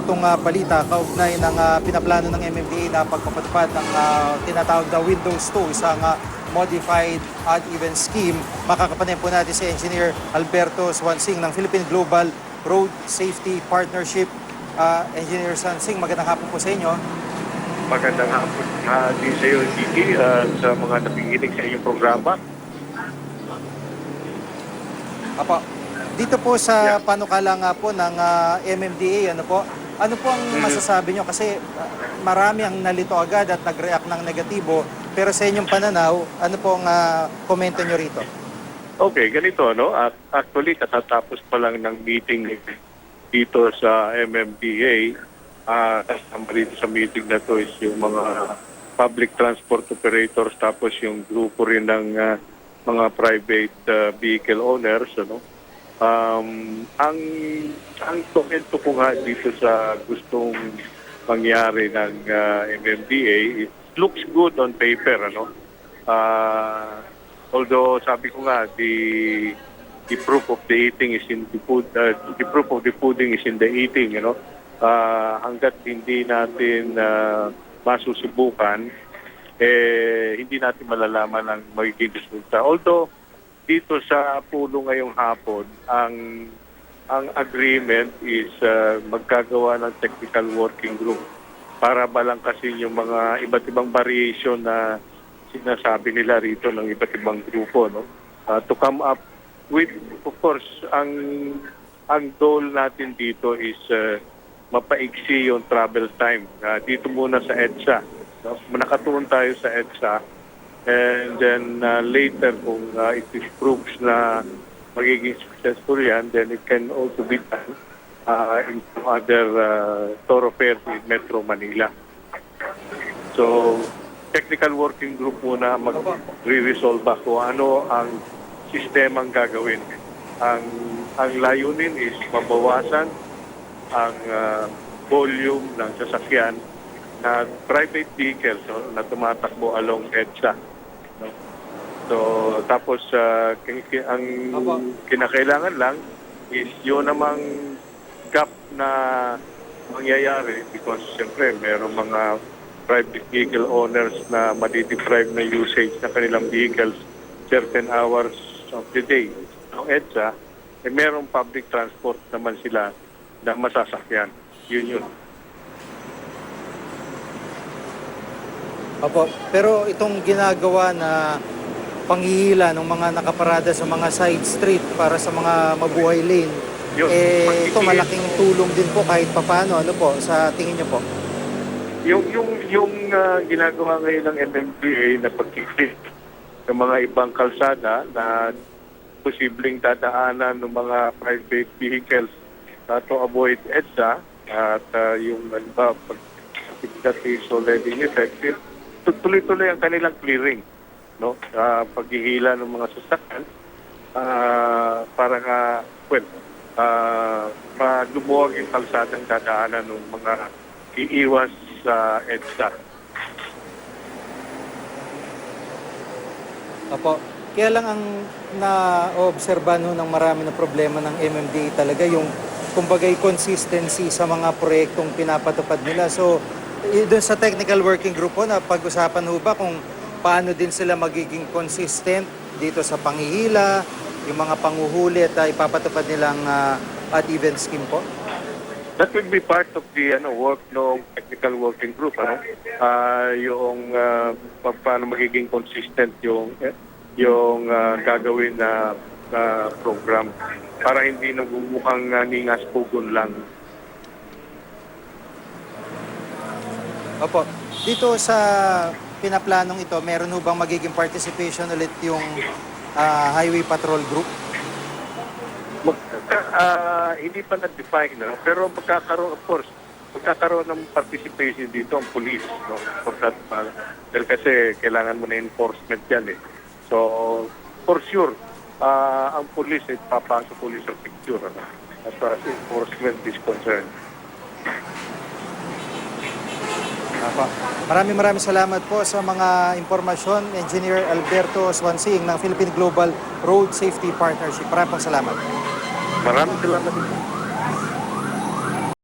itong balita kaugnay ng pinaplano ng MMDA na pagpapatupad ng tinatawag na Windows 2, isang modified odd-even scheme. Makakapanin po natin si Engineer Alberto Swansing ng Philippine Global Road Safety Partnership. Engineer Swansing, magandang hapon po sa inyo. Magandang hapon din sa iyo, Gigi, sa mga nakikinig sa iyong programa. Apo, dito po sa panukala nga po ng MMDA, ano po ang masasabi nyo? Kasi marami ang nalito agad at nag-react ng negatibo. Pero sa inyong pananaw, ano pong komento nyo rito? Okay, ganito, no? Actually, katatapos pa lang ng meeting dito sa MMDA. Kasama dito sa meeting na to is yung mga public transport operators, tapos yung grupo rin ng mga private vehicle owners, ano? Ang komento ko nga dito sa gustong mangyari ng MMDA, it looks good on paper, ano? Although sabi ko nga, the proof of the eating is in the food, the proof of the pudding is in the eating, you know. Hanggat hindi natin masusubukan, hindi natin malalaman ang magiging resulta. Although dito sa pulo ngayong hapon, ang agreement is magkagawa ng technical working group para balangkasin yung mga iba't ibang variation na sinasabi nila rito ng iba't ibang grupo, no? To come up with, of course, ang goal natin dito is mapaiksi yung travel time. Dito muna sa EDSA. No? Nakatuon tayo sa EDSA. And then later, kung it proves na magiging successful yan, then it can also be done in other thoroughfares in Metro Manila. So, technical working group muna mag-re-resolve kung ano ang sistemang gagawin. Ang layunin is mabawasan ang volume ng sasakyan na private vehicles, no, na tumatakbo along EDSA. No? So, tapos ang kinakailangan lang is yun namang gap na mangyayari because siyempre mayroong mga private vehicle owners na madideprive na usage ng kanilang vehicles certain hours of the day. Ang EDSA, mayroong public transport naman sila na masasakyan. Yun. Opo, pero itong ginagawa na panghihila ng mga nakaparada sa mga side street para sa mga mabuhay lane, ito malaking tulong din po kahit papano, ano po, sa tingin niyo po? Yung ginagawa ngayon ng MMDA na pagkiklit ng mga ibang kalsada na posibleng dadaanan ng mga private vehicles to avoid EDSA at yung pag that is already effective, tuloy-tuloy ang kanilang clearing, no? Paghihila ng mga sasakyan para nga lumuwag yung kalsadang dadaanan ng mga iiwas sa EDSA. Opo. Kaya lang ang na-obserba ng marami ng problema ng MMDA talaga yung kumbagay consistency sa mga proyektong pinapatupad nila. So, doon sa technical working group po, na pag-usapan ho ba kung paano din sila magiging consistent dito sa panghihila, yung mga panguhuli at ipapatupad nilang odd-even scheme po? That will be part of the work ng technical working group, yung paano magiging consistent yung gagawin na program para hindi nagmumukhang ningas pugon lang. Opo. Dito sa pinaplanong ito, meron ho bang magiging participation ulit yung Highway Patrol Group? Hindi pa na-define, no? Pero magkakaroon ng participation dito ang police, no? Dahil kasi kailangan mo na enforcement yan, eh. So, for sure, ang police ay papasok police sa picture, ano? As far as enforcement is concerned. Maraming salamat po sa mga impormasyon, Engineer Alberto Swansing ng Philippine Global Road Safety Partnership. Maraming salamat. Maraming salamat.